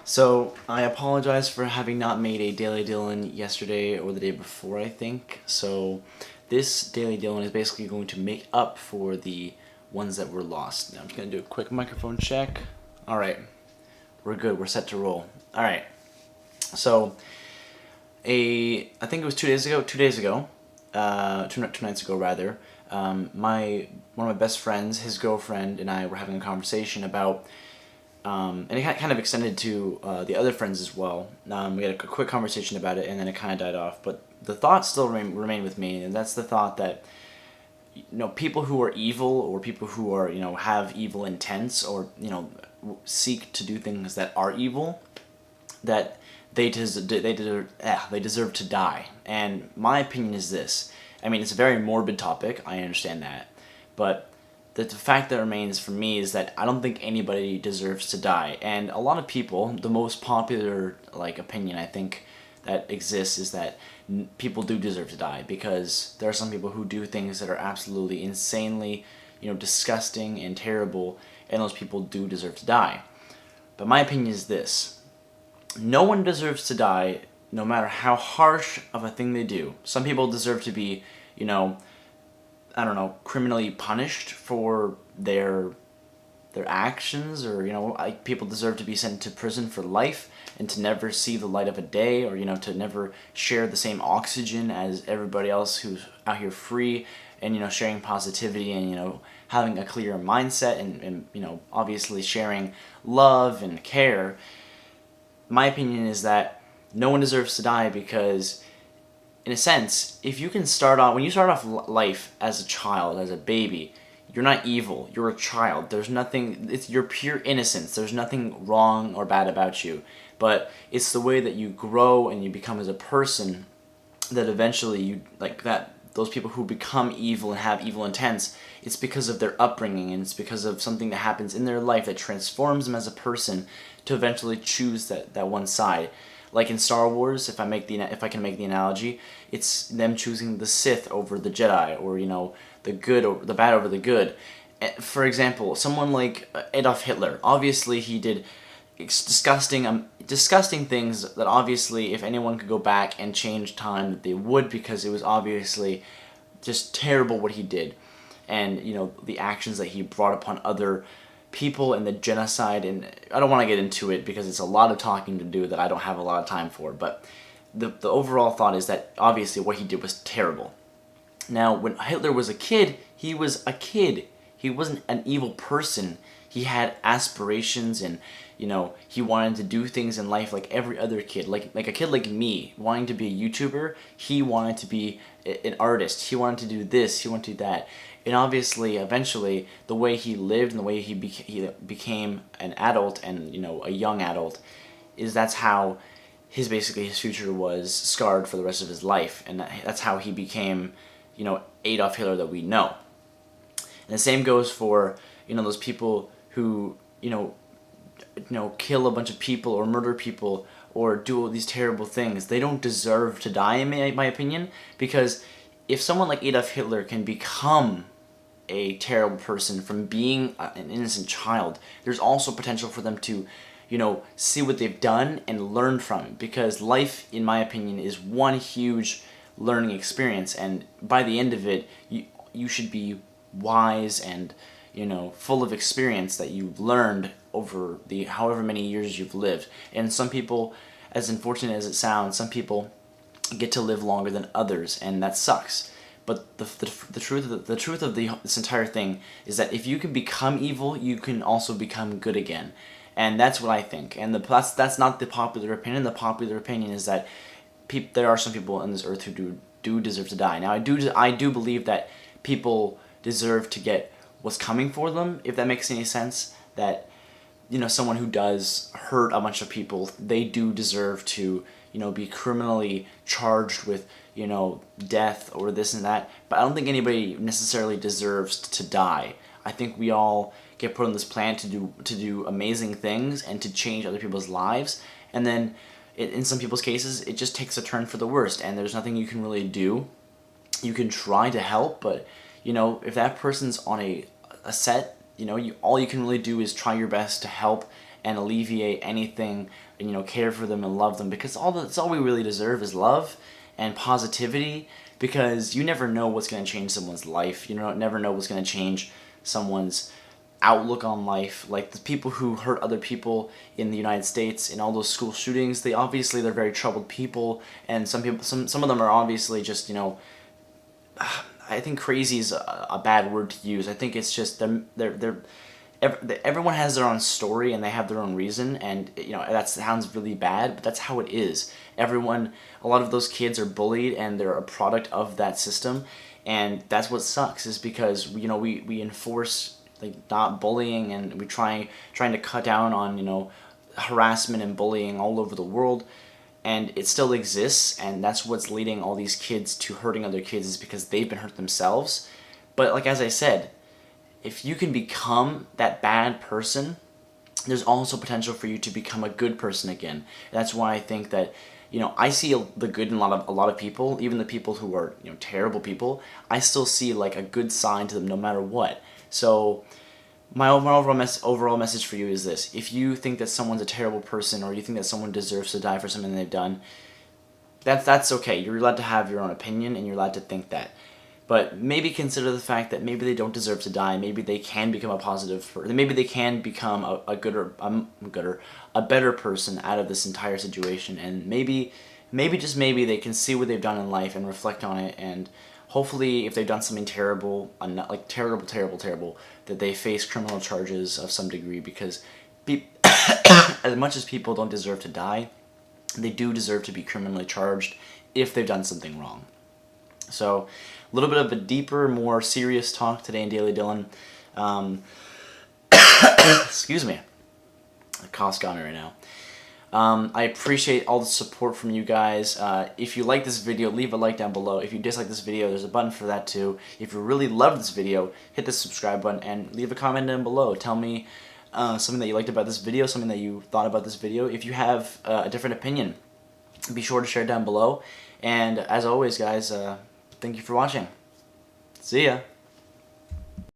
So, I apologize for having not made a Daily Dylan yesterday or the day before, I think. So, this Daily Dylan is basically going to make up for the ones that were lost. Now, I'm just going to do a quick microphone check. Alright, we're good, we're set to roll. Alright, so, I think it was 2 days ago, two nights ago rather, one of my best friends, his girlfriend, and I were having a conversation about and it kind of extended to the other friends as well. We had a quick conversation about it, and then it kind of died off. But the thought still remained with me, and that's the thought that people who are evil, or people who are have evil intents, or seek to do things that are evil, that they deserve to die. And my opinion is this. I mean, it's a very morbid topic. I understand that, but the fact that remains for me is that I don't think anybody deserves to die. And a lot of people, the most popular opinion I think that exists is that people do deserve to die, because there are some people who do things that are absolutely insanely, disgusting and terrible, and those people do deserve to die. But my opinion is this: no one deserves to die, no matter how harsh of a thing they do. Some people deserve to be, I don't know, criminally punished for their actions, or people deserve to be sent to prison for life and to never see the light of a day, or to never share the same oxygen as everybody else who's out here free, and sharing positivity, and having a clear mindset, and obviously sharing love and care. My opinion is that no one deserves to die, because in a sense, if you can when you start off life as a child, as a baby, you're not evil, you're a child. There's nothing, it's your pure innocence. There's nothing wrong or bad about you. But it's the way that you grow and you become as a person that eventually those people who become evil and have evil intents, it's because of their upbringing, and it's because of something that happens in their life that transforms them as a person to eventually choose that one side. Like in Star Wars, if I can make the analogy, it's them choosing the Sith over the Jedi, or the good or the bad over the good. For example, someone like Adolf Hitler, obviously he did disgusting things that obviously if anyone could go back and change time, that they would, because it was obviously just terrible what he did, and the actions that he brought upon other people, and the genocide. And I don't want to get into it because it's a lot of talking to do that I don't have a lot of time for, but the overall thought is that obviously what he did was terrible. Now, when Hitler was a kid, he was a kid. He wasn't an evil person. He had aspirations, and he wanted to do things in life like every other kid. Like a kid like me, wanting to be a YouTuber, he wanted to be an artist. He wanted to do this, he wanted to do that. And obviously, eventually, the way he lived and the way he became an adult, and a young adult, that's how his future was scarred for the rest of his life, and that's how he became, Adolf Hitler that we know. And the same goes for those people who kill a bunch of people or murder people or do all these terrible things. They don't deserve to die, in my opinion, because if someone like Adolf Hitler can become a terrible person from being an innocent child, there's also potential for them to, see what they've done and learn from it. Because life, in my opinion, is one huge learning experience, and by the end of it, you should be wise and, full of experience that you've learned over the however many years you've lived. And some people, as unfortunate as it sounds, some people get to live longer than others, and that sucks. But the truth of this entire thing is that if you can become evil, you can also become good again, and that's what I think. And that's not the popular opinion. The popular opinion is that there are some people on this earth who do deserve to die. Now, I do believe that people deserve to get what's coming for them, if that makes any sense. That someone who does hurt a bunch of people, they do deserve to be criminally charged with death or this and that. But I don't think anybody necessarily deserves to die. I think we all get put on this planet to do amazing things and to change other people's lives, and then in some people's cases it just takes a turn for the worst, and there's nothing you can really do. You can try to help, but if that person's on a set, all you can really do is try your best to help and alleviate anything, and, you know, care for them and love them, because that's all we really deserve is love and positivity, because you never know what's going to change someone's life. You never know what's going to change someone's outlook on life. Like the people who hurt other people in the United States in all those school shootings, they're very troubled people, and some of them are obviously just, you know, I think crazy is a bad word to use. I think it's just everyone has their own story and they have their own reason, and, you know, that sounds really bad, but that's how it is. A lot of those kids are bullied and they're a product of that system, and that's what sucks, is because, you know, we enforce like not bullying, and we trying to cut down on, you know, harassment and bullying all over the world, and it still exists, and that's what's leading all these kids to hurting other kids, is because they've been hurt themselves. But like, as I said, if you can become that bad person, there's also potential for you to become a good person again. That's why I think that, you know, I see the good in a lot of people, even the people who are, you know, terrible people. I still see like a good side to them no matter what. So my overall message for you is this: if you think that someone's a terrible person, or you think that someone deserves to die for something they've done, that's okay. You're allowed to have your own opinion, and you're allowed to think that. But maybe consider the fact that maybe they don't deserve to die. Maybe they can become a positive person. Maybe they can become a better person out of this entire situation. And maybe just maybe they can see what they've done in life and reflect on it. And hopefully, if they've done something terrible, like terrible, that they face criminal charges of some degree. Because as much as people don't deserve to die, they do deserve to be criminally charged if they've done something wrong. So, a little bit of a deeper, more serious talk today in Daily Dylan. Excuse me. The cough's got me right now. I appreciate all the support from you guys. If you like this video, leave a like down below. If you dislike this video, there's a button for that too. If you really love this video, hit the subscribe button and leave a comment down below. Tell me something that you liked about this video, something that you thought about this video. If you have a different opinion, be sure to share it down below. And as always, guys, thank you for watching. See ya.